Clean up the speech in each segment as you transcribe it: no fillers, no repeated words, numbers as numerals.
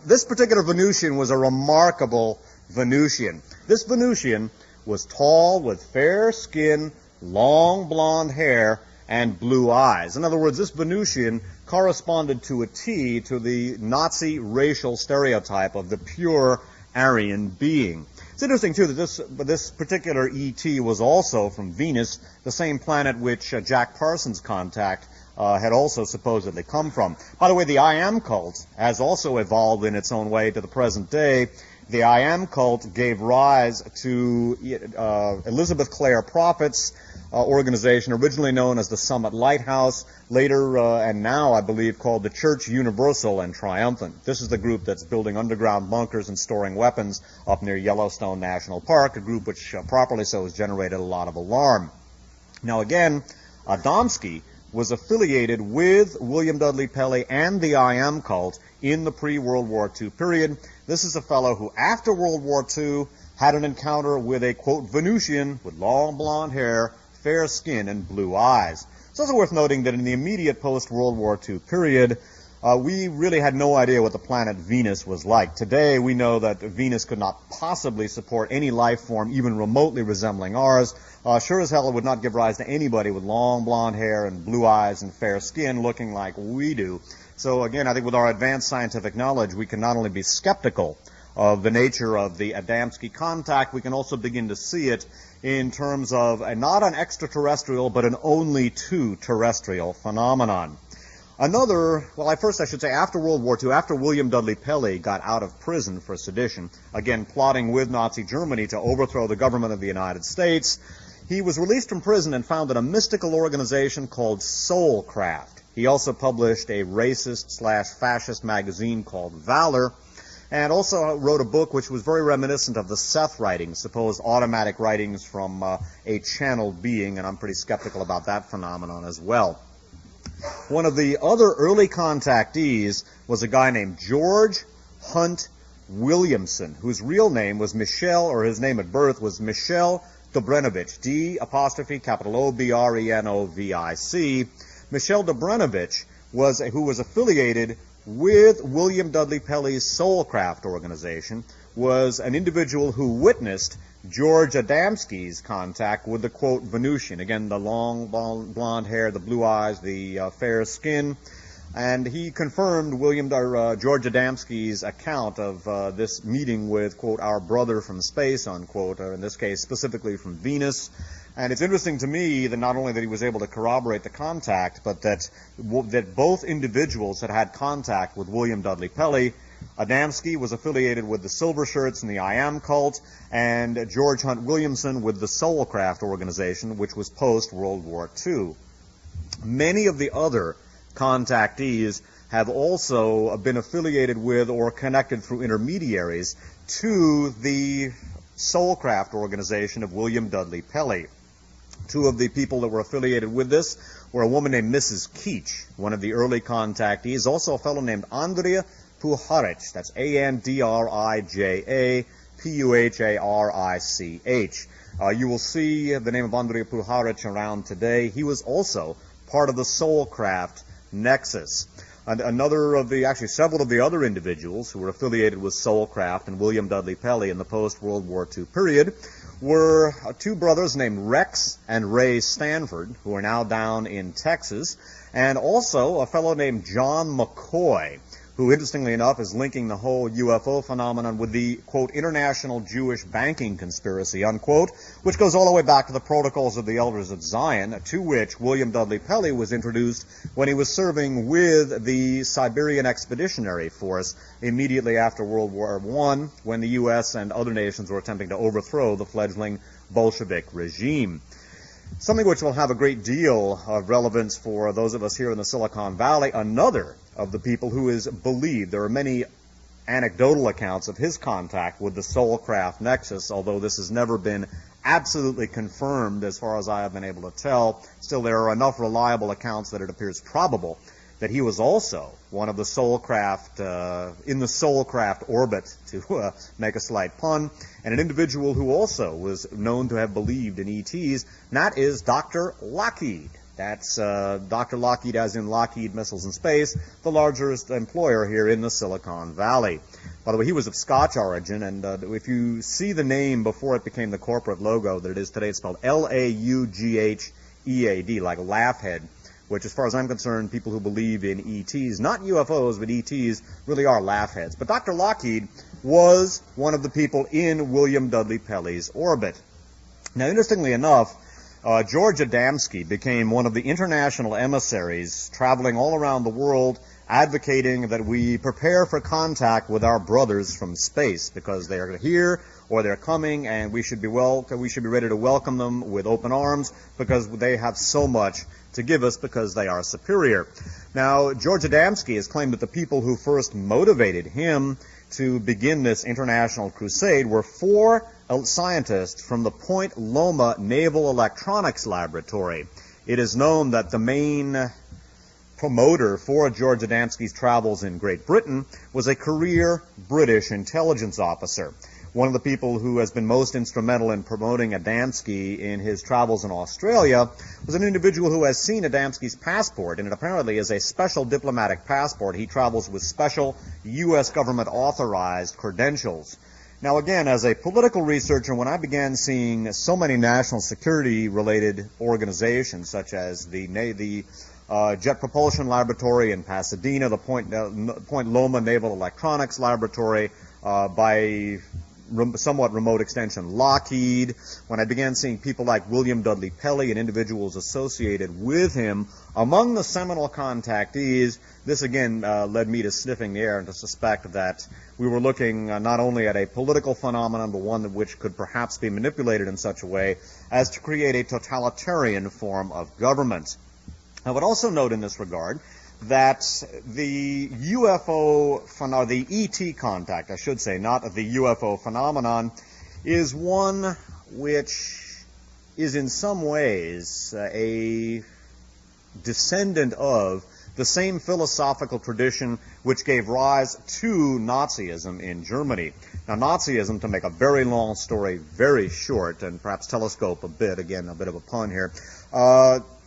This particular Venusian was a remarkable Venusian. This Venusian was tall with fair skin, long blonde hair, and blue eyes. In other words, this Venusian corresponded to a T to the Nazi racial stereotype of the pure Aryan being. It's interesting, too, that this particular ET was also from Venus, the same planet which Jack Parsons' contact had also supposedly come from. By the way, the I Am cult has also evolved in its own way to the present day. The I Am cult gave rise to Elizabeth Clare Prophet's organization, originally known as the Summit Lighthouse, later and now, I believe, called the Church Universal and Triumphant. This is the group that's building underground bunkers and storing weapons up near Yellowstone National Park, a group which, properly so, has generated a lot of alarm. Now, again, Adamski was affiliated with William Dudley Pelley and the I Am cult in the pre-World War II period. This is a fellow who, after World War II, had an encounter with a, quote, Venusian with long blonde hair, fair skin, and blue eyes. It's also worth noting that in the immediate post-World War II period, we really had no idea what the planet Venus was like. Today, we know that Venus could not possibly support any life form even remotely resembling ours. Sure as hell it would not give rise to anybody with long blonde hair and blue eyes and fair skin looking like we do. So again, I think with our advanced scientific knowledge, we can not only be skeptical of the nature of the Adamski contact, we can also begin to see it in terms of not an extraterrestrial, but an only two terrestrial phenomenon. First I should say, after World War II, after William Dudley Pelley got out of prison for sedition, again plotting with Nazi Germany to overthrow the government of the United States, he was released from prison and founded a mystical organization called Soulcraft. He also published a racist/fascist magazine called Valor, and also wrote a book which was very reminiscent of the Seth writings, supposed automatic writings from a channeled being, and I'm pretty skeptical about that phenomenon as well. One of the other early contactees was a guy named George Hunt Williamson, whose real name was his name at birth was Michel Dobrenovich, D''Obrenovic. Michel Dobrenovich who was affiliated with William Dudley Pelley's Soulcraft organization, was an individual who witnessed George Adamski's contact with the, quote, Venusian. Again, the long blonde hair, the blue eyes, the fair skin. And he confirmed George Adamski's account of this meeting with, quote, our brother from space, unquote, or in this case specifically from Venus. And it's interesting to me that not only that he was able to corroborate the contact, but that both individuals had contact with William Dudley Pelley. Adamski was affiliated with the Silver Shirts and the I Am cult, and George Hunt Williamson with the Soulcraft organization, which was post-World War II. Many of the other contactees have also been affiliated with or connected through intermediaries to the Soulcraft organization of William Dudley Pelley. Two of the people that were affiliated with this were a woman named Mrs. Keach, one of the early contactees, also a fellow named Andrija Puharich. That's Andrija Puharich. You will see the name of Andrija Puharich around today. He was also part of the Soulcraft nexus. And several of the other individuals who were affiliated with Soulcraft and William Dudley Pelley in the post-World War II period were two brothers named Rex and Ray Stanford, who are now down in Texas, and also a fellow named John McCoy, who, interestingly enough, is linking the whole UFO phenomenon with the, quote, international Jewish banking conspiracy, unquote, which goes all the way back to the Protocols of the Elders of Zion, to which William Dudley Pelley was introduced when he was serving with the Siberian Expeditionary Force immediately after World War I, when the U.S. and other nations were attempting to overthrow the fledgling Bolshevik regime. Something which will have a great deal of relevance for those of us here in the Silicon Valley. Another of the people who is believed, there are many anecdotal accounts of his contact with the Soulcraft nexus, although this has never been absolutely confirmed as far as I have been able to tell. Still, there are enough reliable accounts that it appears probable that he was also one of the Soulcraft, in the Soulcraft orbit, to make a slight pun, and an individual who also was known to have believed in ETs, and that is Dr. Lockheed. That's Dr. Lockheed, as in Lockheed Missiles and Space, the largest employer here in the Silicon Valley. By the way, he was of Scotch origin, and if you see the name before it became the corporate logo that it is today, it's spelled L-A-U-G-H-E-A-D, like Laughhead, which, as far as I'm concerned, people who believe in ETs, not UFOs, but ETs, really are laugh-heads. But Dr. Lockheed was one of the people in William Dudley Pelley's orbit. Now, interestingly enough, George Adamski became one of the international emissaries traveling all around the world advocating that we prepare for contact with our brothers from space because they are here or they're coming, and we should be ready to welcome them with open arms because they have so much to give us because they are superior. Now, George Adamski has claimed that the people who first motivated him to begin this international crusade were 4 scientists from the Point Loma Naval Electronics Laboratory. It is known that the main promoter for George Adamski's travels in Great Britain was a career British intelligence officer. One of the people who has been most instrumental in promoting Adamski in his travels in Australia was an individual who has seen Adamski's passport, and it apparently is a special diplomatic passport. He travels with special U.S. government authorized credentials. Now again, as a political researcher, when I began seeing so many national security related organizations such as the Jet Propulsion Laboratory in Pasadena, the Point Loma Naval Electronics Laboratory, by somewhat remote extension Lockheed, when I began seeing people like William Dudley Pelley and individuals associated with him among the seminal contactees, this again led me to sniffing the air and to suspect that we were looking not only at a political phenomenon, but one which could perhaps be manipulated in such a way as to create a totalitarian form of government. I would also note in this regard that the the ET contact, I should say, not the UFO phenomenon, is one which is in some ways a descendant of the same philosophical tradition which gave rise to Nazism in Germany. Now, Nazism, to make a very long story very short and perhaps telescope a bit, again, a bit of a pun here,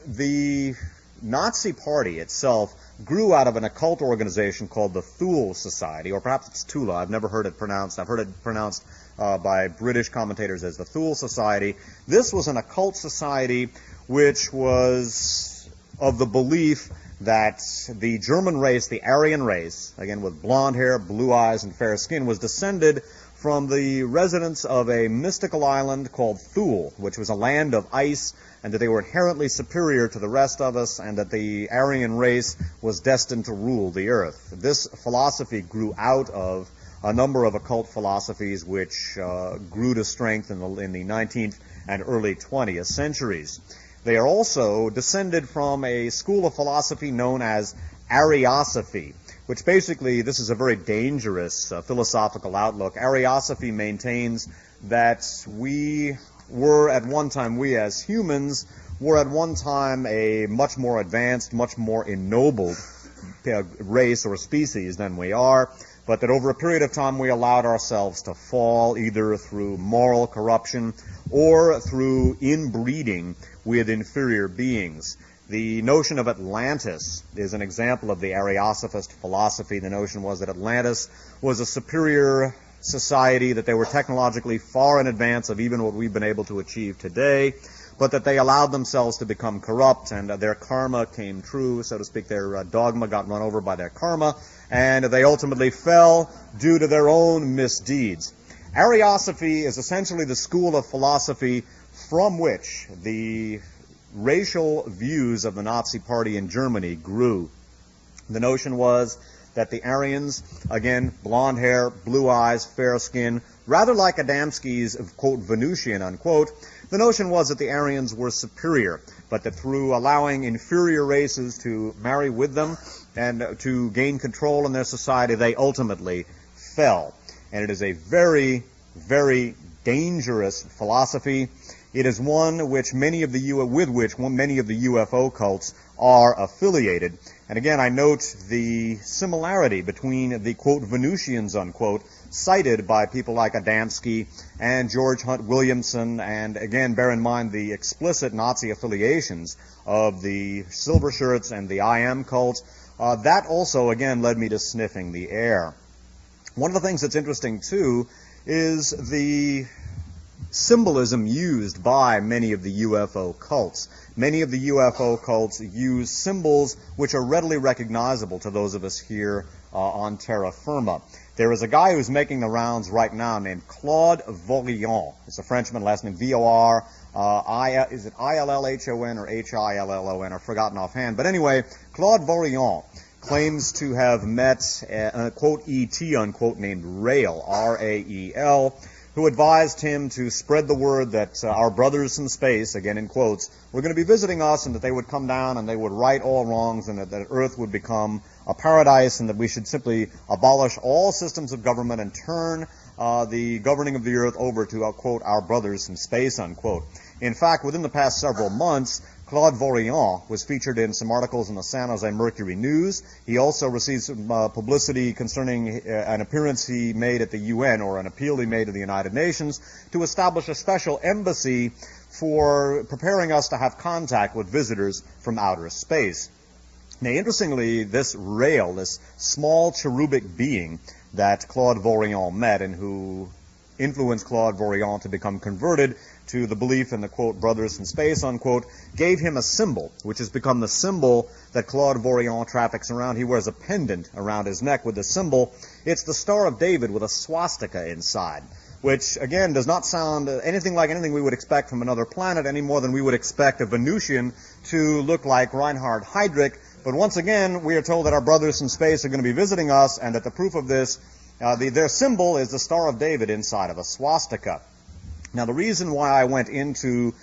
the Nazi Party itself grew out of an occult organization called the Thule Society, or perhaps it's Tula. I've never heard it pronounced. I've heard it pronounced by British commentators as the Thule Society. This was an occult society which was of the belief that the German race, the Aryan race, again with blonde hair, blue eyes, and fair skin, was descended from the residents of a mystical island called Thule, which was a land of ice, and that they were inherently superior to the rest of us, and that the Aryan race was destined to rule the earth. This philosophy grew out of a number of occult philosophies which grew to strength in the 19th and early 20th centuries. They are also descended from a school of philosophy known as Ariosophy, which basically, this is a very dangerous philosophical outlook. Ariosophy maintains that we as humans were at one time a much more advanced, much more ennobled race or species than we are, but that over a period of time we allowed ourselves to fall either through moral corruption or through inbreeding with inferior beings. The notion of Atlantis is an example of the Ariosophist philosophy. The notion was that Atlantis was a superior society, that they were technologically far in advance of even what we've been able to achieve today, but that they allowed themselves to become corrupt, and their karma came true, so to speak. Their dogma got run over by their karma, and they ultimately fell due to their own misdeeds. Ariosophy is essentially the school of philosophy from which the racial views of the Nazi Party in Germany grew. The notion was that the Aryans, again, blonde hair, blue eyes, fair skin, rather like Adamski's, quote, Venusian, unquote, the notion was that the Aryans were superior, but that through allowing inferior races to marry with them and to gain control in their society, they ultimately fell. And it is a very, very dangerous philosophy. It is one which many of the UFO cults are affiliated. And again, I note the similarity between the, quote, Venusians, unquote, cited by people like Adamski and George Hunt Williamson, and again, bear in mind the explicit Nazi affiliations of the Silver Shirts and the I Am cult. That also, again, led me to sniffing the air. One of the things that's interesting, too, is the symbolism used by many of the UFO cults. Many of the UFO cults use symbols which are readily recognizable to those of us here on terra firma. There is a guy who's making the rounds right now named Claude Vorilhon. It's a Frenchman, last name V-O-R, is it I-L-L-H-O-N or H-I-L-L-O-N? I've forgotten offhand. But anyway, Claude Vorilhon claims to have met a, quote, E.T., unquote, named Rael, R-A-E-L, who advised him to spread the word that our brothers from space, again in quotes, were going to be visiting us, and that they would come down and they would right all wrongs, and that Earth would become a paradise, and that we should simply abolish all systems of government and turn the governing of the Earth over to, quote, our brothers from space, unquote. In fact, within the past several months, Claude Vorilhon was featured in some articles in the San Jose Mercury News. He also received some publicity concerning an appearance he made at the UN, or an appeal he made to the United Nations, to establish a special embassy for preparing us to have contact with visitors from outer space. Now, interestingly, this Rael, this small cherubic being that Claude Vorilhon met and who influenced Claude Vorilhon to become converted to the belief in the, quote, brothers from space, unquote, gave him a symbol, which has become the symbol that Claude Vorilhon traffics around. He wears a pendant around his neck with the symbol. It's the Star of David with a swastika inside, which, again, does not sound anything like anything we would expect from another planet, any more than we would expect a Venusian to look like Reinhard Heydrich. But once again, we are told that our brothers from space are going to be visiting us, and that the proof of this, their symbol is the Star of David inside of a swastika. Now, the reason why I went into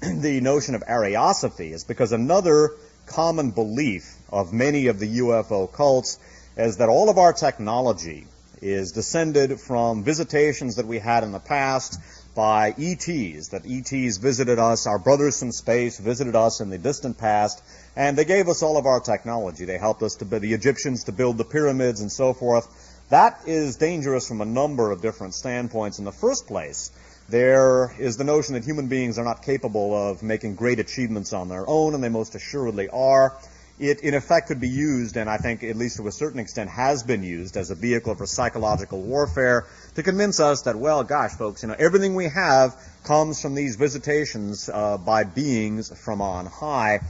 the notion of Ariosophy is because another common belief of many of the UFO cults is that all of our technology is descended from visitations that we had in the past by ETs, that ETs visited us, our brothers from space visited us in the distant past, and they gave us all of our technology. They helped us, the Egyptians, to build the pyramids and so forth. That is dangerous from a number of different standpoints. In the first place, there is the notion that human beings are not capable of making great achievements on their own, and they most assuredly are. It, in effect, could be used, and I think at least to a certain extent has been used, as a vehicle for psychological warfare to convince us that, well, gosh, folks, everything we have comes from these visitations by beings from on high.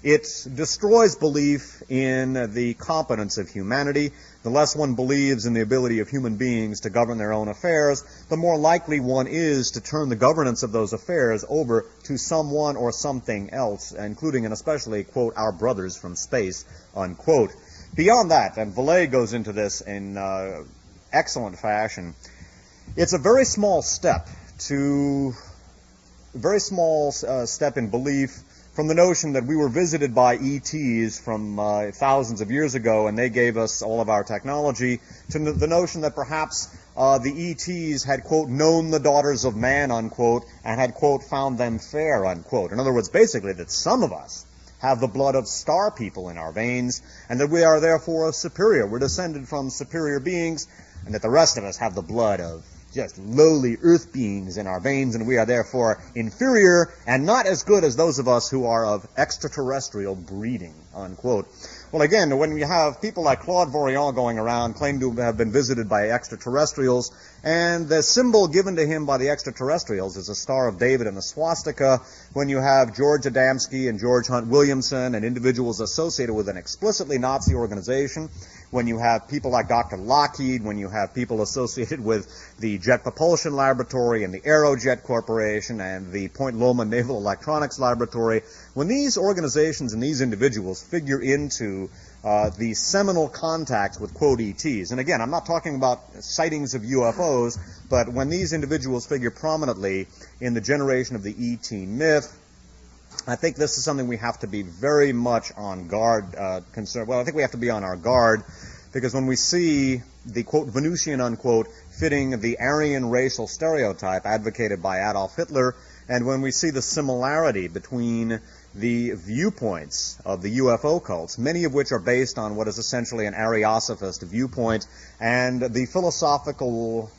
It destroys belief in the competence of humanity. The less one believes in the ability of human beings to govern their own affairs, the more likely one is to turn the governance of those affairs over to someone or something else, including and especially, quote, our brothers from space, unquote. Beyond that, and Vallée goes into this in excellent fashion, it's a very small step in belief from the notion that we were visited by ETs from thousands of years ago and they gave us all of our technology, to the notion that perhaps the ETs had, quote, known the daughters of man, unquote, and had, quote, found them fair, unquote. In other words, basically that some of us have the blood of star people in our veins, and that we are therefore superior. We're descended from superior beings, and that the rest of us have the blood of just lowly earth beings in our veins, and we are therefore inferior and not as good as those of us who are of extraterrestrial breeding, unquote. Well, again, when you have people like Claude Vorilhon going around claim to have been visited by extraterrestrials, and the symbol given to him by the extraterrestrials is a Star of David and a swastika, when you have George Adamski and George Hunt Williamson and individuals associated with an explicitly Nazi organization, when you have people like Dr. Lockheed, when you have people associated with the Jet Propulsion Laboratory and the Aerojet Corporation and the Point Loma Naval Electronics Laboratory, when these organizations and these individuals figure into the seminal contacts with, quote, ETs, and again, I'm not talking about sightings of UFOs, but when these individuals figure prominently in the generation of the ET myth, I think this is something we have to be very much on guard concerned. Well, I think we have to be on our guard, because when we see the, quote, Venusian, unquote, fitting the Aryan racial stereotype advocated by Adolf Hitler, and when we see the similarity between the viewpoints of the UFO cults, many of which are based on what is essentially an Ariosophist viewpoint, and the philosophical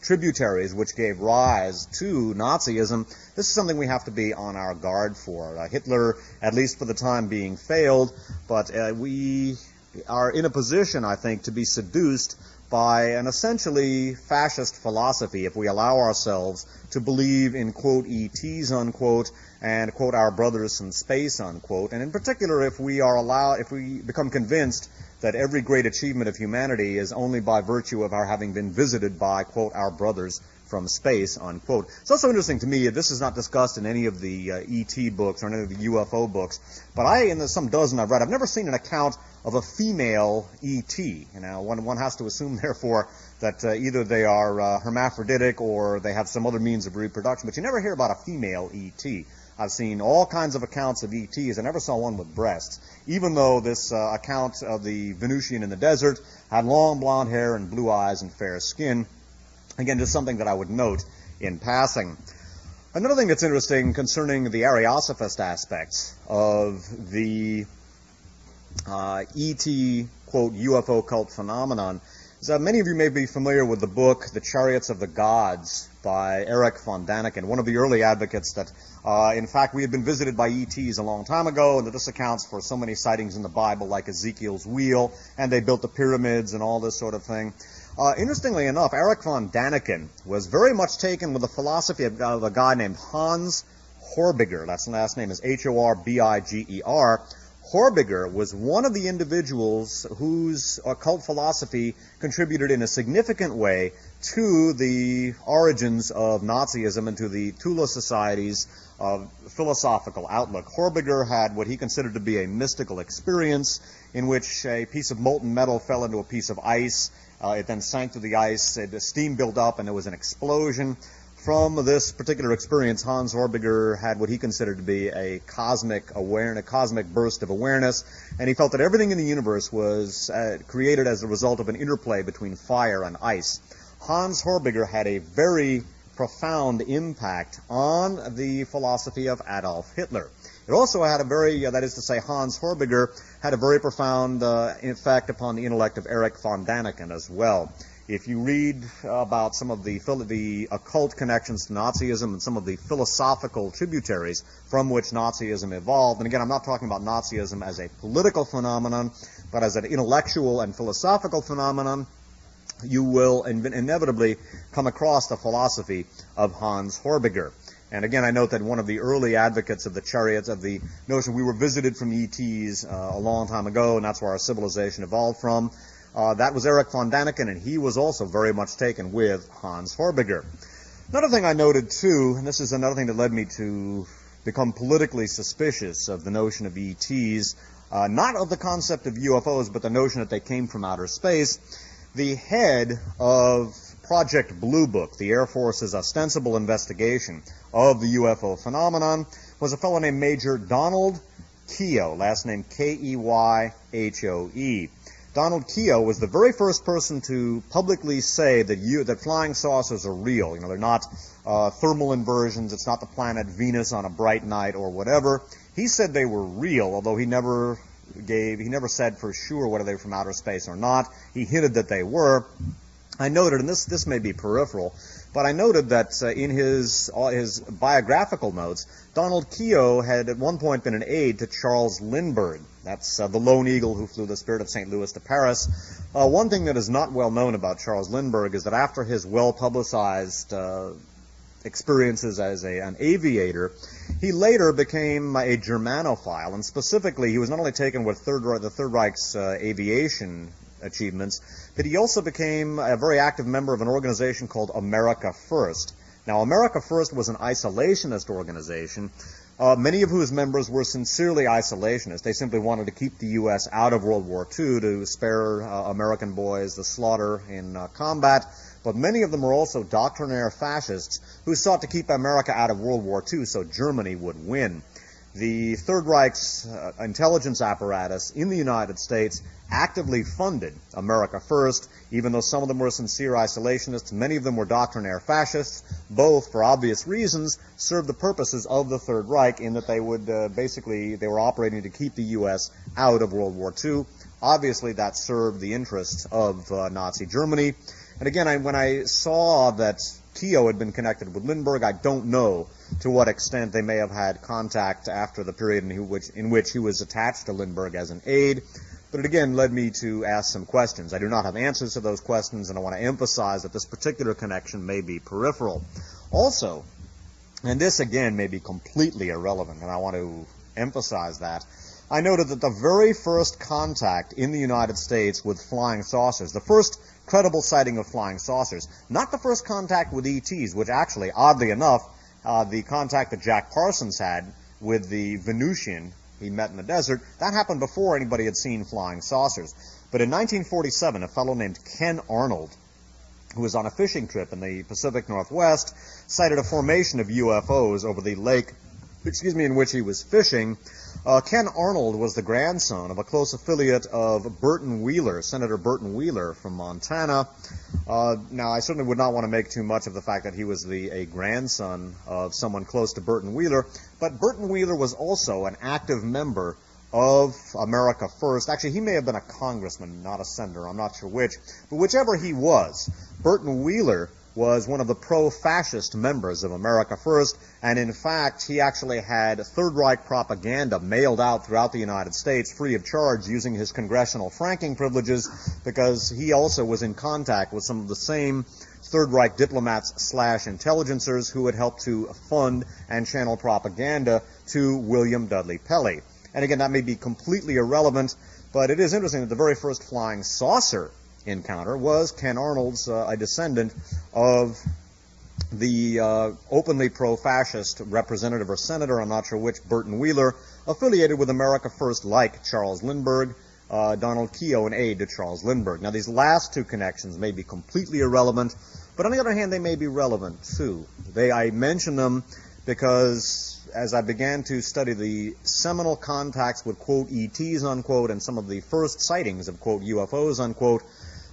tributaries which gave rise to Nazism. This is something we have to be on our guard for. Hitler, at least for the time being, failed, but we are in a position, I think, to be seduced by an essentially fascist philosophy if we allow ourselves to believe in, quote, ETs, unquote, and, quote, our brothers from space, unquote, and in particular if we become convinced that every great achievement of humanity is only by virtue of our having been visited by, quote, our brothers from space, unquote. It's also interesting to me, this is not discussed in any of the ET books or any of the UFO books, but in some dozen I've read, I've never seen an account of a female ET. One has to assume, therefore, that either they are hermaphroditic or they have some other means of reproduction, but you never hear about a female ET. I've seen all kinds of accounts of ETs. I never saw one with breasts, even though this account of the Venusian in the desert had long blonde hair and blue eyes and fair skin. Again, just something that I would note in passing. Another thing that's interesting concerning the Ariosophist aspects of the ET, quote, UFO cult phenomenon is that many of you may be familiar with the book The Chariots of the Gods by Erich von Däniken, one of the early advocates that, in fact, we had been visited by ETs a long time ago, and that this accounts for so many sightings in the Bible, like Ezekiel's wheel, and they built the pyramids and all this sort of thing. Interestingly enough, Erich von Däniken was very much taken with the philosophy of a guy named Hans Horbiger. That's the last name is Horbiger. Horbiger was one of the individuals whose occult philosophy contributed in a significant way to the origins of Nazism and to the Tula Society's philosophical outlook. Horbiger had what he considered to be a mystical experience in which a piece of molten metal fell into a piece of ice. It then sank through the ice, the steam built up, and there was an explosion. From this particular experience, Hans Horbiger had what he considered to be a cosmic burst of awareness, and he felt that everything in the universe was created as a result of an interplay between fire and ice. Hans Horbiger had a very profound impact on the philosophy of Adolf Hitler. It also had a very, that is to say, Hans Horbiger had a very profound effect upon the intellect of Erich von Däniken as well. If you read about some of the occult connections to Nazism and some of the philosophical tributaries from which Nazism evolved, and again, I'm not talking about Nazism as a political phenomenon, but as an intellectual and philosophical phenomenon, you will inevitably come across the philosophy of Hans Horbiger. And again, I note that one of the early advocates of the chariots, of the notion we were visited from ETs a long time ago, and that's where our civilization evolved from, that was Erich von Däniken, and he was also very much taken with Hans Horbiger. Another thing I noted, too, and this is another thing that led me to become politically suspicious of the notion of ETs, not of the concept of UFOs, but the notion that they came from outer space. The head of Project Blue Book, the Air Force's ostensible investigation of the UFO phenomenon, was a fellow named Major Donald Keogh, last name Keyhoe. Donald Keogh was the very first person to publicly say that flying saucers are real. They're not thermal inversions. It's not the planet Venus on a bright night or whatever. He said they were real, although he never said for sure whether they were from outer space or not. He hinted that they were. I noted, and this may be peripheral, but I noted that in his biographical notes, Donald Keogh had at one point been an aide to Charles Lindbergh. That's the lone eagle who flew the Spirit of St. Louis to Paris. One thing that is not well known about Charles Lindbergh is that after his well-publicized experiences as an aviator, he later became a Germanophile, and specifically he was not only taken with the Third Reich's aviation achievements, but he also became a very active member of an organization called America First. Now, America First was an isolationist organization, many of whose members were sincerely isolationist. They simply wanted to keep the U.S. out of World War II to spare American boys the slaughter in combat, but many of them were also doctrinaire fascists who sought to keep America out of World War II so Germany would win. the Third Reich's intelligence apparatus in the United States actively funded America First, even though some of them were sincere isolationists. Many of them were doctrinaire fascists. Both, for obvious reasons, served the purposes of the Third Reich in that they would they were operating to keep the U.S. out of World War II. Obviously, that served the interests of Nazi Germany. And again, when I saw that Keogh had been connected with Lindbergh, I don't know to what extent they may have had contact after the period in which he was attached to Lindbergh as an aide. But it again led me to ask some questions. I do not have answers to those questions, and I want to emphasize that this particular connection may be peripheral. Also, and this again may be completely irrelevant, and I want to emphasize that, I noted that the very first contact in the United States with flying saucers, the first credible sighting of flying saucers, not the first contact with ETs, which actually, oddly enough, the contact that Jack Parsons had with the Venusian he met in the desert, that happened before anybody had seen flying saucers. But in 1947, a fellow named Ken Arnold, who was on a fishing trip in the Pacific Northwest, sighted a formation of UFOs over the lake, in which he was fishing. Ken Arnold was the grandson of a close affiliate of Burton Wheeler, Senator Burton Wheeler from Montana. Now, I certainly would not want to make too much of the fact that he was a grandson of someone close to Burton Wheeler, but Burton Wheeler was also an active member of America First. Actually, he may have been a congressman, not a senator, I'm not sure which, but whichever he was, Burton Wheeler was one of the pro-fascist members of America First, and in fact, he actually had Third Reich propaganda mailed out throughout the United States free of charge using his congressional franking privileges, because he also was in contact with some of the same Third Reich diplomats / intelligencers who had helped to fund and channel propaganda to William Dudley Pelley. And again, that may be completely irrelevant, but it is interesting that the very first flying saucer encounter was Ken Arnold's, a descendant of the openly pro-fascist representative or senator, I'm not sure which, Burton Wheeler, affiliated with America First like Charles Lindbergh, Donald Keogh, an aide to Charles Lindbergh. Now, these last two connections may be completely irrelevant, but on the other hand, they may be relevant too. I mention them because as I began to study the seminal contacts with, quote, ETs, unquote, and some of the first sightings of, quote, UFOs, unquote,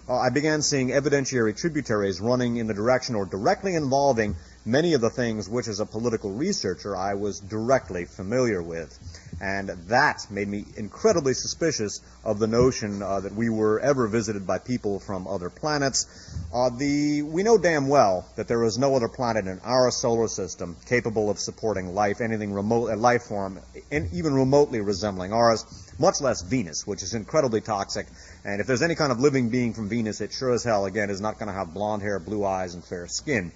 I began seeing evidentiary tributaries running in the direction or directly involving many of the things which, as a political researcher, I was directly familiar with. And that made me incredibly suspicious of the notion that we were ever visited by people from other planets. We know damn well that there is no other planet in our solar system capable of supporting life, anything remote, a life form, even remotely resembling ours, much less Venus, which is incredibly toxic. And if there's any kind of living being from Venus, it sure as hell, again, is not going to have blonde hair, blue eyes, and fair skin.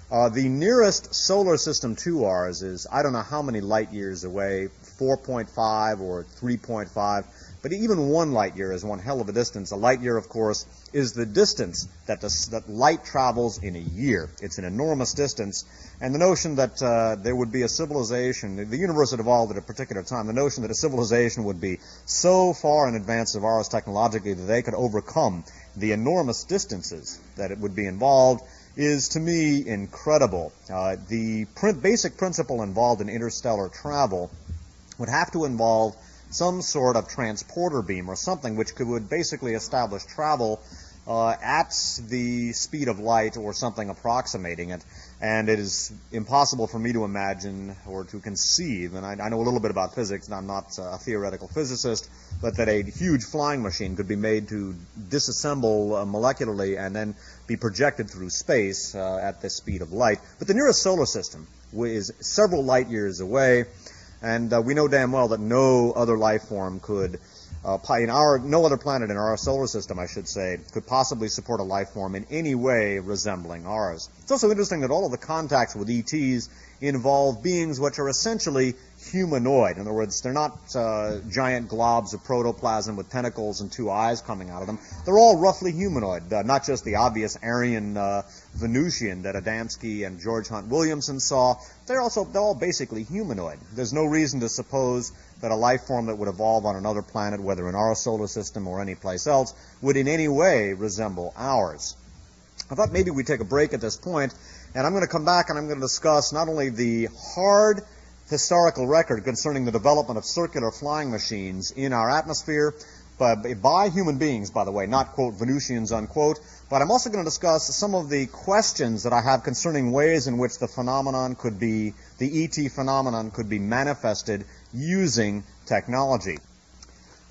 The nearest solar system to ours is, I don't know how many light years away, 4.5 or 3.5, but even 1 light year is one hell of a distance. A light year, of course, is the distance that light travels in a year. It's an enormous distance, and the notion that there would be a civilization, the universe had evolved at a particular time, the notion that a civilization would be so far in advance of ours technologically that they could overcome the enormous distances that it would be involved is, to me, incredible. The basic principle involved in interstellar travel would have to involve some sort of transporter beam or something which would basically establish travel at the speed of light or something approximating it. And it is impossible for me to imagine or to conceive, and I know a little bit about physics, and I'm not a theoretical physicist, but that a huge flying machine could be made to disassemble molecularly and then be projected through space at the speed of light. But the nearest solar system is several light years away, and we know damn well that no other life form could, no other planet in our solar system, I should say, could possibly support a life form in any way resembling ours. It's also interesting that all of the contacts with ETs involve beings which are essentially humanoid. In other words, they're not giant globs of protoplasm with tentacles and 2 eyes coming out of them. They're all roughly humanoid, not just the obvious Aryan Venusian that Adamski and George Hunt Williamson saw. They're all basically humanoid. There's no reason to suppose that a life form that would evolve on another planet, whether in our solar system or any place else, would in any way resemble ours. I thought maybe we'd take a break at this point, and I'm going to come back and I'm going to discuss not only the hard historical record concerning the development of circular flying machines in our atmosphere by human beings, by the way, not, quote, Venusians, unquote. But I'm also going to discuss some of the questions that I have concerning ways in which the ET phenomenon could be manifested using technology.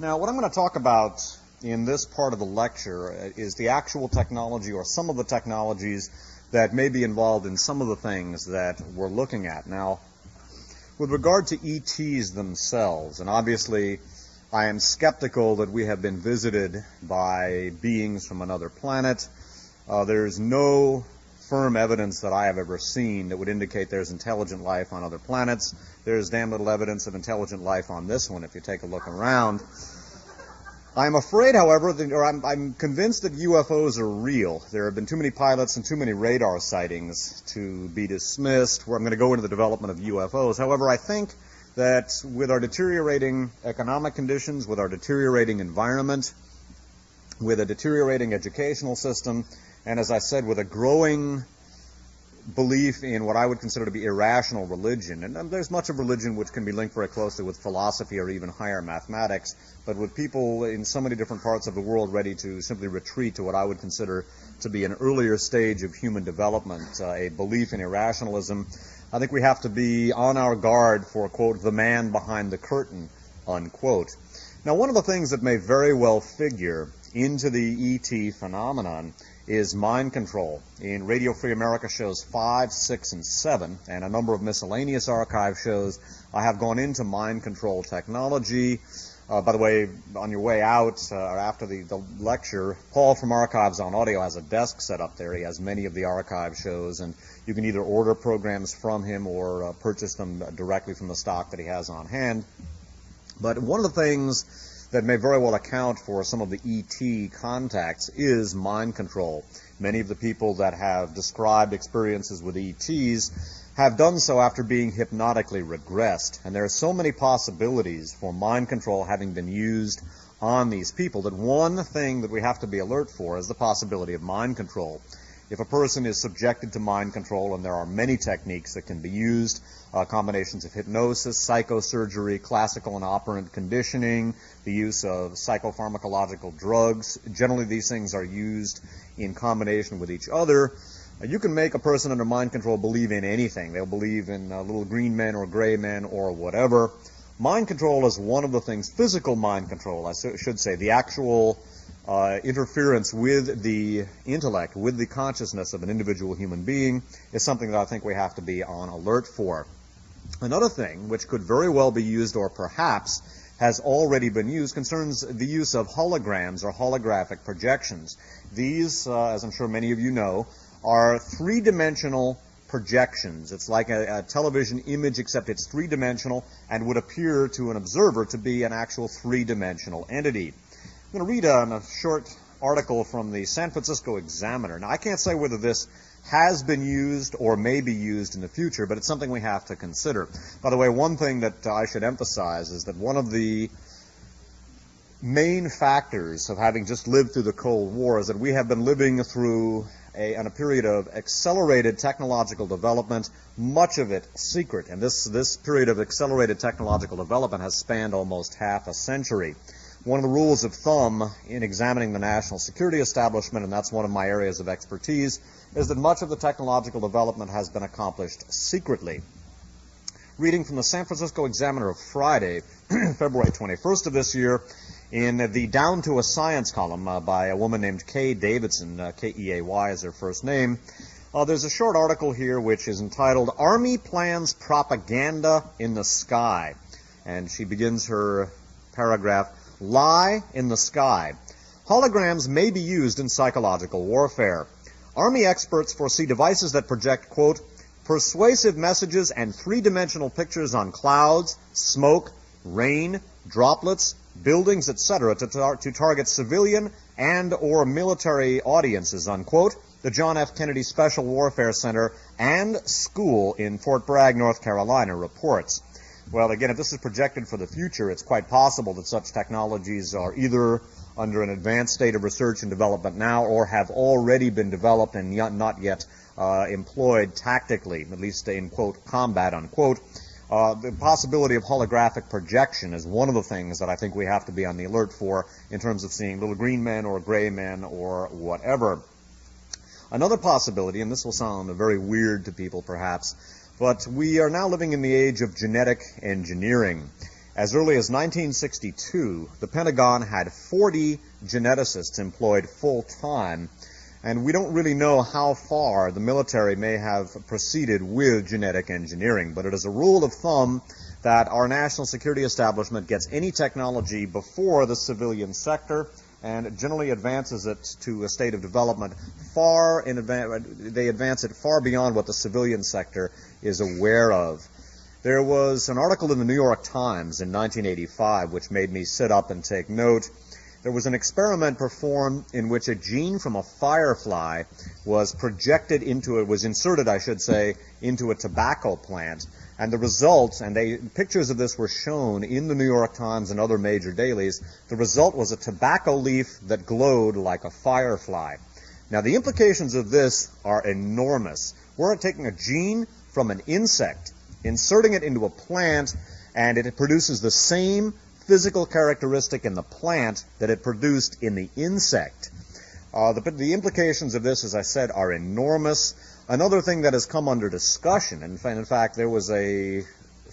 Now, what I'm going to talk about in this part of the lecture is the actual technology, or some of the technologies that may be involved in some of the things that we're looking at. Now, with regard to ETs themselves, and obviously I am skeptical that we have been visited by beings from another planet. There's no firm evidence that I have ever seen that would indicate there's intelligent life on other planets. There's damn little evidence of intelligent life on this one if you take a look around. I'm afraid, however, I'm convinced that UFOs are real. There have been too many pilots and too many radar sightings to be dismissed, where I'm going to go into the development of UFOs. However, I think that with our deteriorating economic conditions, with our deteriorating environment, with a deteriorating educational system, and as I said, with a growing belief in what I would consider to be irrational religion, and there's much of religion which can be linked very closely with philosophy or even higher mathematics, but with people in so many different parts of the world ready to simply retreat to what I would consider to be an earlier stage of human development, a belief in irrationalism, I think we have to be on our guard for, quote, the man behind the curtain, unquote. Now, one of the things that may very well figure into the ET phenomenon is mind control. In Radio Free America shows 5, 6, and 7, and a number of miscellaneous archive shows, I have gone into mind control technology. By the way, on your way out, or after the lecture, Paul from Archives on Audio has a desk set up there. He has many of the archive shows, and you can either order programs from him or purchase them directly from the stock that he has on hand. But one of the things that may very well account for some of the ET contacts is mind control. Many of the people that have described experiences with ETs have done so after being hypnotically regressed. And there are so many possibilities for mind control having been used on these people that one thing that we have to be alert for is the possibility of mind control. If a person is subjected to mind control, and there are many techniques that can be used, combinations of hypnosis, psychosurgery, classical and operant conditioning, the use of psychopharmacological drugs, generally these things are used in combination with each other. You can make a person under mind control believe in anything. They'll believe in little green men or gray men or whatever. Mind control is one of the things, physical mind control, I should say, the actual interference with the intellect, with the consciousness of an individual human being, is something that I think we have to be on alert for. Another thing, which could very well be used or perhaps has already been used, concerns the use of holograms or holographic projections. These, as I'm sure many of you know, are three-dimensional projections. It's like a television image, except it's three-dimensional and would appear to an observer to be an actual three-dimensional entity. I'm going to read a short article from the San Francisco Examiner. Now, I can't say whether this has been used or may be used in the future, but it's something we have to consider. By the way, one thing that I should emphasize is that one of the main factors of having just lived through the Cold War is that we have been living through a period of accelerated technological development, much of it secret. And this period of accelerated technological development has spanned almost half a century. One of the rules of thumb in examining the national security establishment, and that's one of my areas of expertise, is that much of the technological development has been accomplished secretly. Reading from the San Francisco Examiner of Friday, February 21st of this year, in the Down to a Science column by a woman named Kay Davidson, K-E-A-Y is her first name, there's a short article here which is entitled, Army Plans Propaganda in the Sky. And she begins her paragraph, Lie in the Sky. Holograms may be used in psychological warfare. Army experts foresee devices that project, quote, persuasive messages and three-dimensional pictures on clouds, smoke, rain, droplets, buildings, etc. to target civilian and or military audiences, unquote, the John F. Kennedy Special Warfare Center and School in Fort Bragg, North Carolina, reports. Well, again, if this is projected for the future, it's quite possible that such technologies are either under an advanced state of research and development now or have already been developed and not yet employed tactically, at least in, quote, combat, unquote. The possibility of holographic projection is one of the things that I think we have to be on the alert for in terms of seeing little green men or gray men or whatever. Another possibility, and this will sound very weird to people perhaps, but we are now living in the age of genetic engineering. As early as 1962, the Pentagon had 40 geneticists employed full-time, and we don't really know how far the military may have proceeded with genetic engineering, but it is a rule of thumb that our national security establishment gets any technology before the civilian sector and generally advances it to a state of development far in advance. They advance it far beyond what the civilian sector is aware of. There was an article in the New York Times in 1985 which made me sit up and take note. There was an experiment performed in which a gene from a firefly was projected into it, was inserted, I should say, into a tobacco plant. And the results, and pictures of this were shown in the New York Times and other major dailies, the result was a tobacco leaf that glowed like a firefly. Now, the implications of this are enormous. We're taking a gene from an insect, inserting it into a plant, and it produces the same physical characteristic in the plant that it produced in the insect. The implications of this, as I said, are enormous. Another thing that has come under discussion, and in fact there was a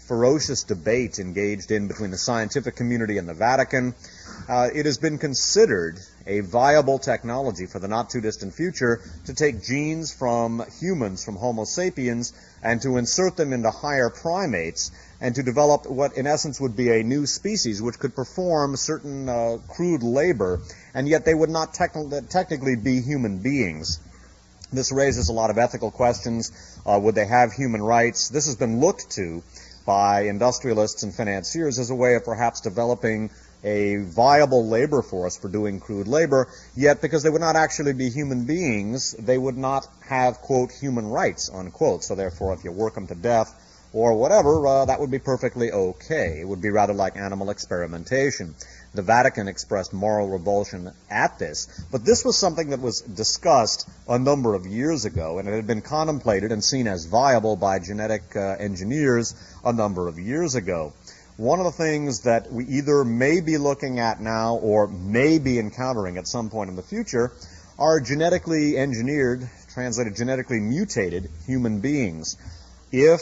ferocious debate engaged in between the scientific community and the Vatican. It has been considered a viable technology for the not-too-distant future to take genes from humans, from Homo sapiens, and to insert them into higher primates, and to develop what in essence would be a new species which could perform certain crude labor, and yet they would not technically be human beings. This raises a lot of ethical questions. Would they have human rights? This has been looked to by industrialists and financiers as a way of perhaps developing a viable labor force for doing crude labor, yet because they would not actually be human beings, they would not have, quote, human rights, unquote. So therefore, if you work them to death or whatever, that would be perfectly okay. It would be rather like animal experimentation. The Vatican expressed moral revulsion at this, but this was something that was discussed a number of years ago, and it had been contemplated and seen as viable by genetic engineers a number of years ago. One of the things that we either may be looking at now or may be encountering at some point in the future are genetically engineered, translated genetically mutated human beings. If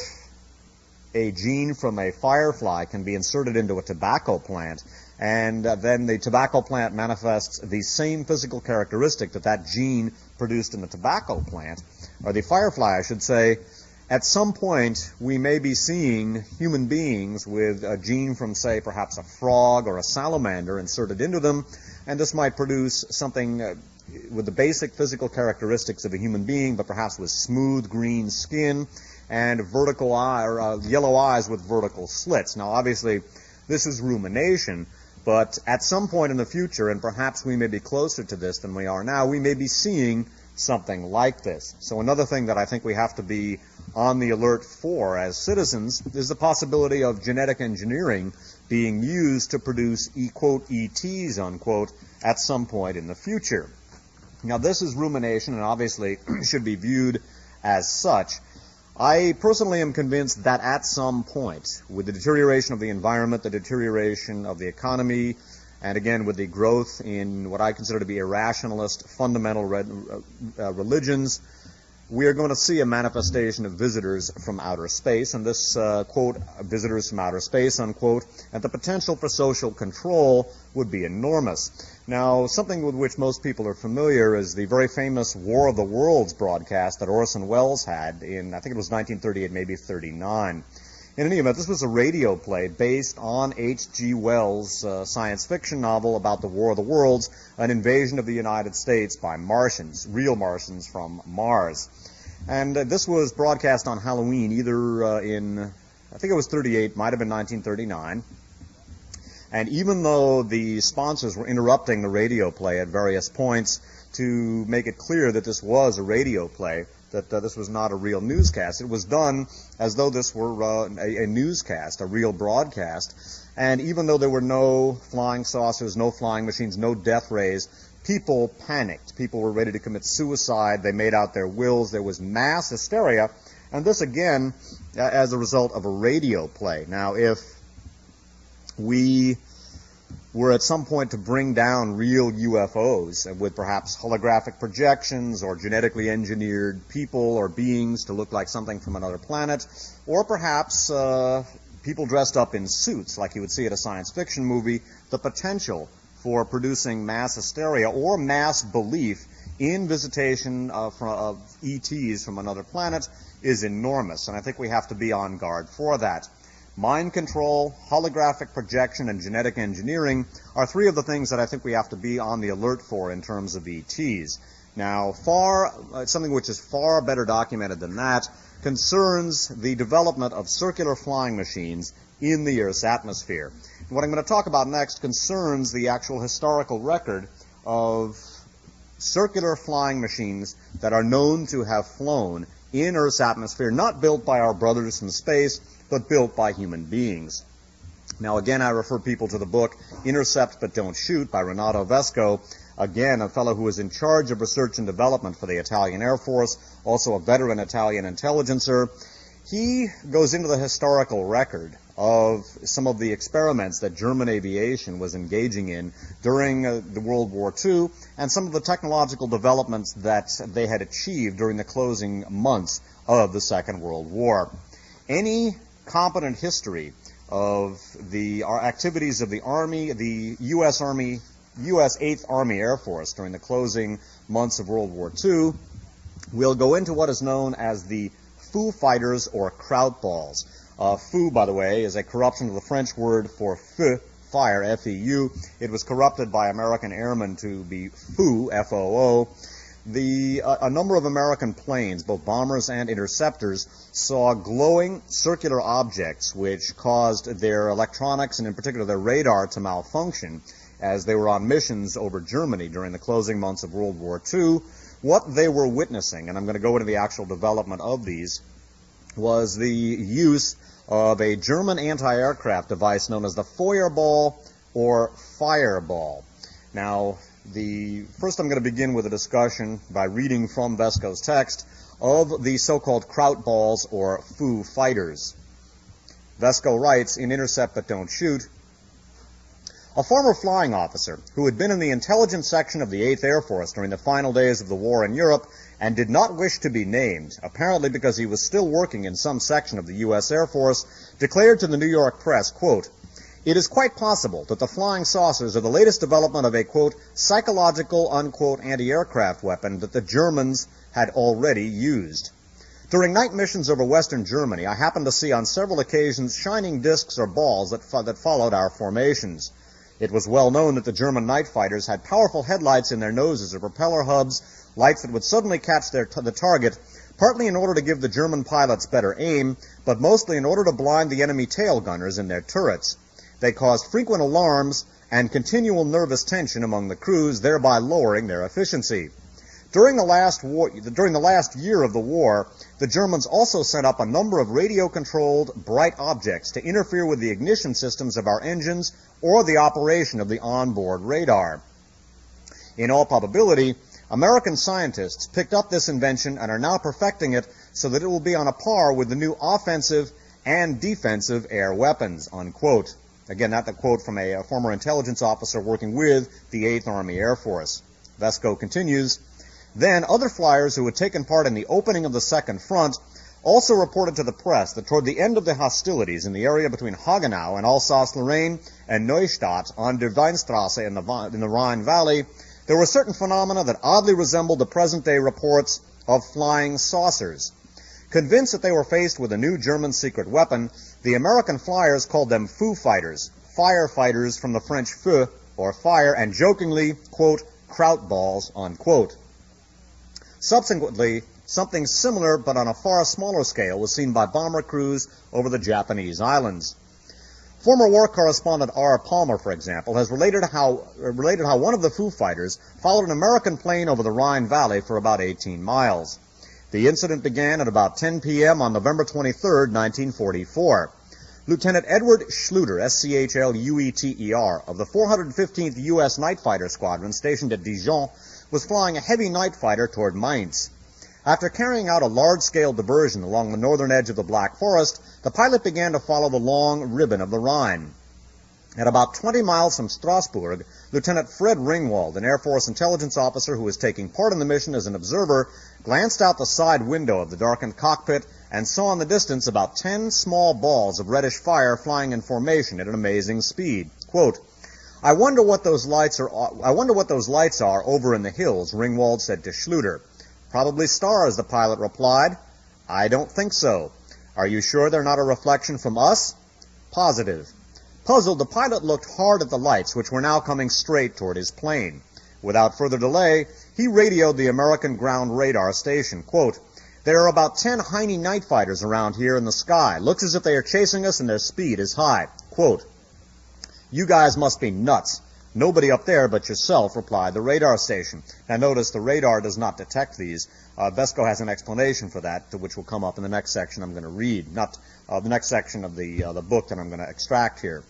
a gene from a firefly can be inserted into a tobacco plant, and then the tobacco plant manifests the same physical characteristic that that gene produced in the tobacco plant, or the firefly, I should say, at some point we may be seeing human beings with a gene from, say, perhaps a frog or a salamander inserted into them, and this might produce something with the basic physical characteristics of a human being, but perhaps with smooth green skin and vertical eye, or yellow eyes with vertical slits. Now, obviously, this is rumination, but at some point in the future, and perhaps we may be closer to this than we are now, we may be seeing something like this. So another thing that I think we have to be on the alert for as citizens is the possibility of genetic engineering being used to produce, quote, ETs, unquote, at some point in the future. Now, this is rumination and obviously should be viewed as such. I personally am convinced that at some point, with the deterioration of the environment, the deterioration of the economy, and again with the growth in what I consider to be irrationalist fundamental religions, we are going to see a manifestation of visitors from outer space, and this, quote, visitors from outer space, unquote, and the potential for social control would be enormous. Now, something with which most people are familiar is the very famous War of the Worlds broadcast that Orson Welles had in, I think it was 1938, maybe 39. In any event, this was a radio play based on H.G. Wells' science fiction novel about the War of the Worlds, an invasion of the United States by Martians, real Martians from Mars. And this was broadcast on Halloween, either in, I think it was 38, might have been 1939. And even though the sponsors were interrupting the radio play at various points to make it clear that this was a radio play, that this was not a real newscast, it was done as though this were a newscast, a real broadcast. And even though there were no flying saucers, no flying machines, no death rays, people panicked. People were ready to commit suicide. They made out their wills. There was mass hysteria. And this, again, as a result of a radio play. Now, if we were at some point to bring down real UFOs with perhaps holographic projections or genetically engineered people or beings to look like something from another planet, or perhaps people dressed up in suits like you would see at a science fiction movie, the potential for producing mass hysteria or mass belief in visitation of ETs from another planet is enormous, and I think we have to be on guard for that. Mind control, holographic projection, and genetic engineering are three of the things that I think we have to be on the alert for in terms of ETs. Now, something which is far better documented than that concerns the development of circular flying machines in the Earth's atmosphere. And what I'm going to talk about next concerns the actual historical record of circular flying machines that are known to have flown in Earth's atmosphere, not built by our brothers from space, but built by human beings. Now, again, I refer people to the book Intercept But Don't Shoot by Renato Vesco, again, a fellow who is in charge of research and development for the Italian Air Force, also a veteran Italian intelligencer. He goes into the historical record of some of the experiments that German aviation was engaging in during the World War II and some of the technological developments that they had achieved during the closing months of the Second World War. Any competent history of our activities of the Army, the U.S. 8th Army Air Force during the closing months of World War II will go into what is known as the Foo Fighters or Kraut Balls. Foo, by the way, is a corruption of the French word for feu, fire, F-E-U. It was corrupted by American airmen to be foo, F-O-O. A number of American planes, both bombers and interceptors, saw glowing circular objects which caused their electronics and in particular their radar to malfunction as they were on missions over Germany during the closing months of World War II. What they were witnessing, and I'm going to go into the actual development of these, was the use of a German anti-aircraft device known as the Feuerball or Fireball. Now, first I'm going to begin with a discussion by reading from Vesco's text of the so-called Kraut balls or Foo Fighters. Vesco writes in Intercept But Don't Shoot, a former flying officer who had been in the intelligence section of the 8th Air Force during the final days of the war in Europe and did not wish to be named, apparently because he was still working in some section of the U.S. Air Force, declared to the New York press, quote, it is quite possible that the flying saucers are the latest development of a, quote, psychological, unquote, anti-aircraft weapon that the Germans had already used. During night missions over Western Germany, I happened to see on several occasions shining discs or balls that followed our formations. It was well known that the German night fighters had powerful headlights in their noses or propeller hubs, lights that would suddenly catch the target, partly in order to give the German pilots better aim, but mostly in order to blind the enemy tail gunners in their turrets. They caused frequent alarms and continual nervous tension among the crews, thereby lowering their efficiency. During the last year of the war, the Germans also sent up a number of radio-controlled bright objects to interfere with the ignition systems of our engines or the operation of the onboard radar. In all probability, American scientists picked up this invention and are now perfecting it so that it will be on a par with the new offensive and defensive air weapons, unquote. Again, that's a quote from a former intelligence officer working with the 8th Army Air Force. Vesco continues, then other flyers who had taken part in the opening of the Second Front also reported to the press that toward the end of the hostilities in the area between Hagenau and Alsace-Lorraine and Neustadt on der Weinstrasse in the Rhine Valley, there were certain phenomena that oddly resembled the present-day reports of flying saucers. Convinced that they were faced with a new German secret weapon, the American flyers called them Foo Fighters, firefighters from the French feu, or fire, and jokingly, quote, Kraut balls, unquote. Subsequently, something similar but on a far smaller scale was seen by bomber crews over the Japanese islands. Former war correspondent R. Palmer, for example, has related how one of the Foo Fighters followed an American plane over the Rhine Valley for about 18 miles. The incident began at about 10 p.m. on November 23, 1944. Lieutenant Edward Schluter, S-C-H-L-U-E-T-E-R, of the 415th U.S. Night Fighter Squadron stationed at Dijon, was flying a heavy night fighter toward Mainz. After carrying out a large-scale diversion along the northern edge of the Black Forest, the pilot began to follow the long ribbon of the Rhine. At about 20 miles from Strasbourg, Lieutenant Fred Ringwald, an Air Force intelligence officer who was taking part in the mission as an observer, glanced out the side window of the darkened cockpit and saw in the distance about 10 small balls of reddish fire flying in formation at an amazing speed. Quote, I wonder what those lights are over in the hills, Ringwald said to Schluter. Probably stars, the pilot replied. I don't think so. Are you sure they're not a reflection from us? Positive. Puzzled, the pilot looked hard at the lights, which were now coming straight toward his plane. Without further delay, he radioed the American ground radar station. Quote, there are about 10 Heine night fighters around here in the sky. Looks as if they are chasing us and their speed is high. Quote, you guys must be nuts. Nobody up there but yourself, replied the radar station. Now notice the radar does not detect these. Vesco has an explanation for that, which will come up in the next section I'm going to read, not the next section of the book that I'm going to extract here.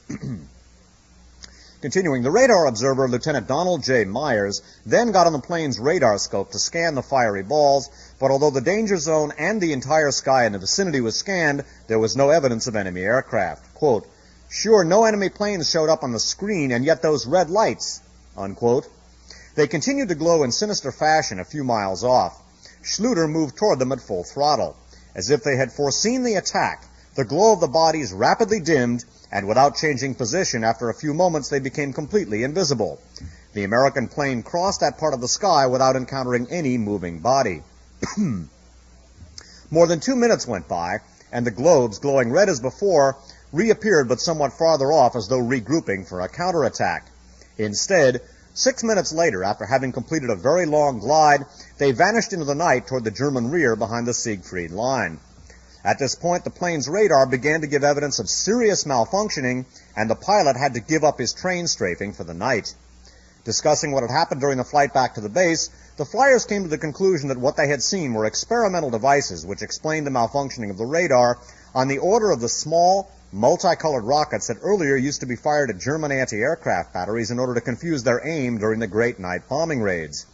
Continuing, the radar observer, Lieutenant Donald J. Myers, then got on the plane's radar scope to scan the fiery balls, but although the danger zone and the entire sky in the vicinity was scanned, there was no evidence of enemy aircraft. Quote, sure, no enemy planes showed up on the screen, and yet those red lights, unquote. They continued to glow in sinister fashion a few miles off. Schluter moved toward them at full throttle. As if they had foreseen the attack, the glow of the bodies rapidly dimmed, and without changing position, after a few moments they became completely invisible. The American plane crossed that part of the sky without encountering any moving body. More than 2 minutes went by, and the globes, glowing red as before, reappeared but somewhat farther off as though regrouping for a counterattack. Instead, 6 minutes later, after having completed a very long glide, they vanished into the night toward the German rear behind the Siegfried Line. At this point, the plane's radar began to give evidence of serious malfunctioning, and the pilot had to give up his train strafing for the night. Discussing what had happened during the flight back to the base, the flyers came to the conclusion that what they had seen were experimental devices which explained the malfunctioning of the radar on the order of the small, multicolored rockets that earlier used to be fired at German anti-aircraft batteries in order to confuse their aim during the Great Night bombing raids.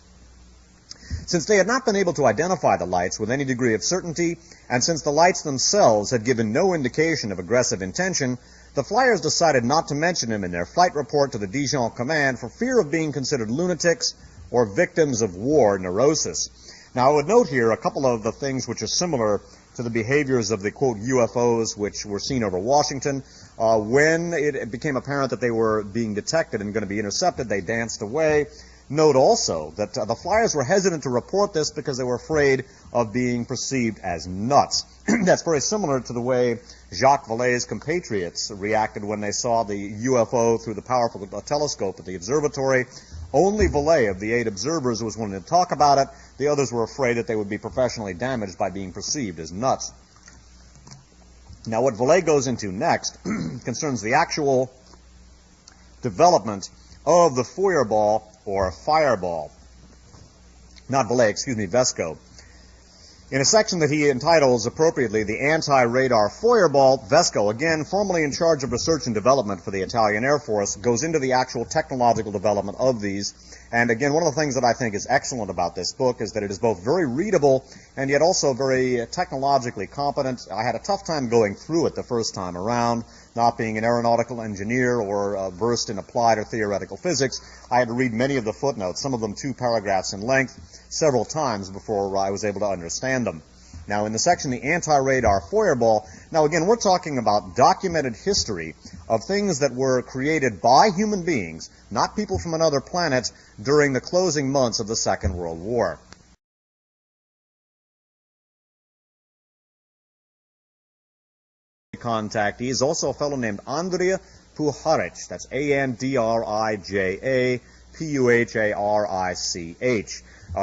Since they had not been able to identify the lights with any degree of certainty, and since the lights themselves had given no indication of aggressive intention, the flyers decided not to mention them in their flight report to the Dijon command for fear of being considered lunatics or victims of war neurosis. Now, I would note here a couple of the things which are similar to the behaviors of the, quote, UFOs which were seen over Washington. When it became apparent that they were being detected and going to be intercepted, they danced away. Note also that the flyers were hesitant to report this because they were afraid of being perceived as nuts. That's very similar to the way Jacques Vallée's compatriots reacted when they saw the UFO through the powerful telescope at the observatory. Only Vallée of the 8 observers was willing to talk about it. The others were afraid that they would be professionally damaged by being perceived as nuts. Now, what Vallée goes into next concerns the actual development of the Feuerball or fireball. Not Vallée, excuse me, Vesco. In a section that he entitles appropriately the Anti-Radar Feuerball, Vesco, again formerly in charge of research and development for the Italian Air Force, goes into the actual technological development of these. And again, one of the things that I think is excellent about this book is that it is both very readable and yet also very technologically competent. I had a tough time going through it the first time around. Not being an aeronautical engineer or versed in applied or theoretical physics, I had to read many of the footnotes, some of them 2 paragraphs in length, several times before I was able to understand them. Now, in the section, the Anti-Radar Feuerball, now again, we're talking about documented history of things that were created by human beings, not people from another planet, during the closing months of the Second World War. Contactee is also a fellow named Andrija Puharich. That's Andrijapuharich.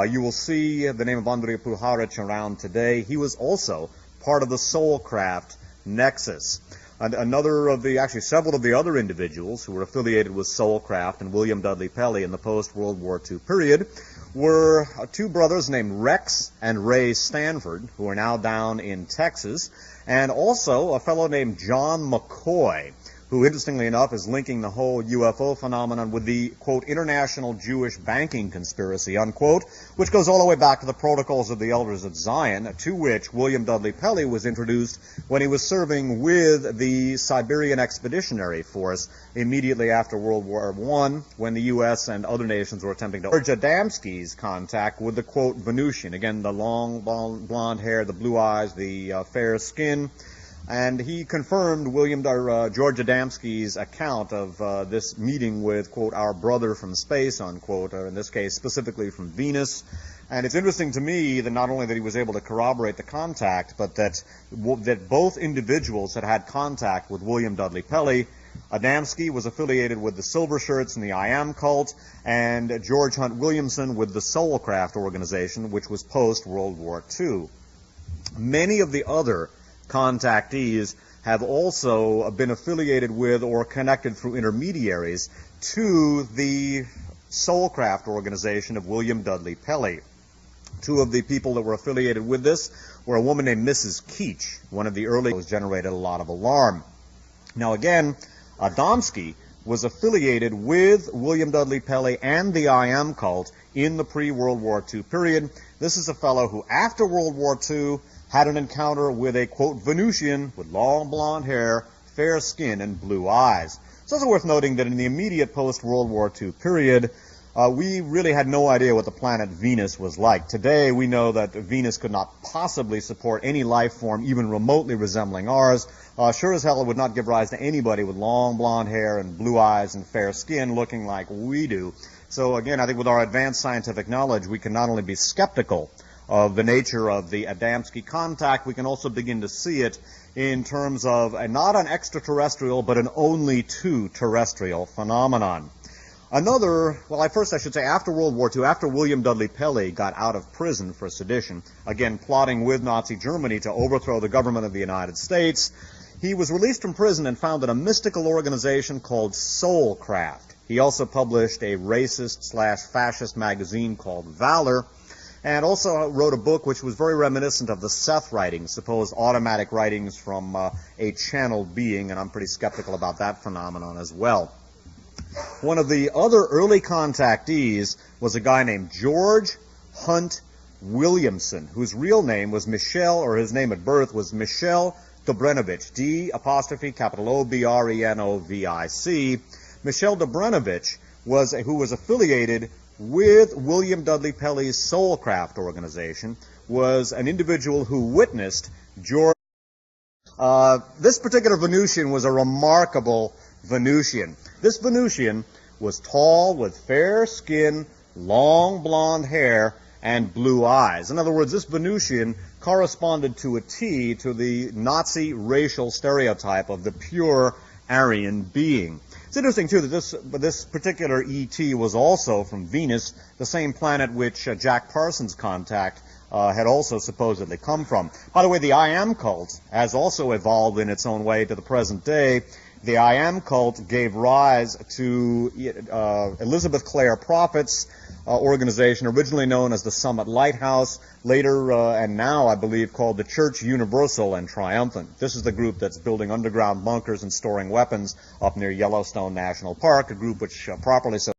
You will see the name of Andrija Puharich around today. He was also part of the Soulcraft Nexus. And actually several of the other individuals who were affiliated with Soulcraft and William Dudley Pelley in the post-World War II period were 2 brothers named Rex and Ray Stanford, who are now down in Texas, and also a fellow named John McCoy, who, interestingly enough, is linking the whole UFO phenomenon with the, quote, international Jewish banking conspiracy, unquote, which goes all the way back to the Protocols of the Elders at Zion, to which William Dudley Pelley was introduced when he was serving with the Siberian Expeditionary Force immediately after World War I, when the U.S. and other nations were attempting to George Adamski's contact with the, quote, Venusian. Again, the long blonde hair, the blue eyes, the fair skin. And he confirmed George Adamski's account of this meeting with, quote, our brother from space, unquote, or in this case specifically from Venus. And it's interesting to me that not only that he was able to corroborate the contact, but that both individuals had contact with William Dudley Pelley. Adamski was affiliated with the Silver Shirts and the I Am cult, and George Hunt Williamson with the Soulcraft organization, which was post-World War II. Many of the other contactees have also been affiliated with or connected through intermediaries to the Soulcraft organization of William Dudley Pelley. Two of the people that were affiliated with this were a woman named Mrs. Keach. One of the early was generated a lot of alarm. Now again, Adamski was affiliated with William Dudley Pelley and the I Am cult in the pre-World War II period. This is a fellow who, after World War II, had an encounter with a, quote, Venusian with long blonde hair, fair skin, and blue eyes. It's also worth noting that in the immediate post-World War II period, we really had no idea what the planet Venus was like. Today, we know that Venus could not possibly support any life form even remotely resembling ours. Sure as hell it would not give rise to anybody with long blonde hair and blue eyes and fair skin looking like we do. So again, I think with our advanced scientific knowledge, we can not only be skeptical of the nature of the Adamski contact, we can also begin to see it in terms of not an extraterrestrial, but an only two terrestrial phenomenon. First I should say, after World War II, after William Dudley Pelley got out of prison for sedition, again plotting with Nazi Germany to overthrow the government of the United States, he was released from prison and founded a mystical organization called Soulcraft. He also published a racist/fascist magazine called Valor, and also wrote a book which was very reminiscent of the Seth writings, supposed automatic writings from a channeled being, and I'm pretty skeptical about that phenomenon as well. One of the other early contactees was a guy named George Hunt Williamson, whose real name was his name at birth was Michel Dobrenovich, D''Obrenovich. Michel Dobrenovich who was affiliated with William Dudley Pelley's Soulcraft organization, was an individual who witnessed George. This particular Venusian was a remarkable Venusian. This Venusian was tall, with fair skin, long blonde hair, and blue eyes. In other words, this Venusian corresponded to a T to the Nazi racial stereotype of the pure Aryan being. It's interesting, too, that this particular ET was also from Venus, the same planet which Jack Parsons' contact had also supposedly come from. By the way, the I Am cult has also evolved in its own way to the present day. The I Am cult gave rise to Elizabeth Clare Prophet's organization, originally known as the Summit Lighthouse, later and now, I believe, called the Church Universal and Triumphant. This is the group that's building underground bunkers and storing weapons up near Yellowstone National Park, a group which properly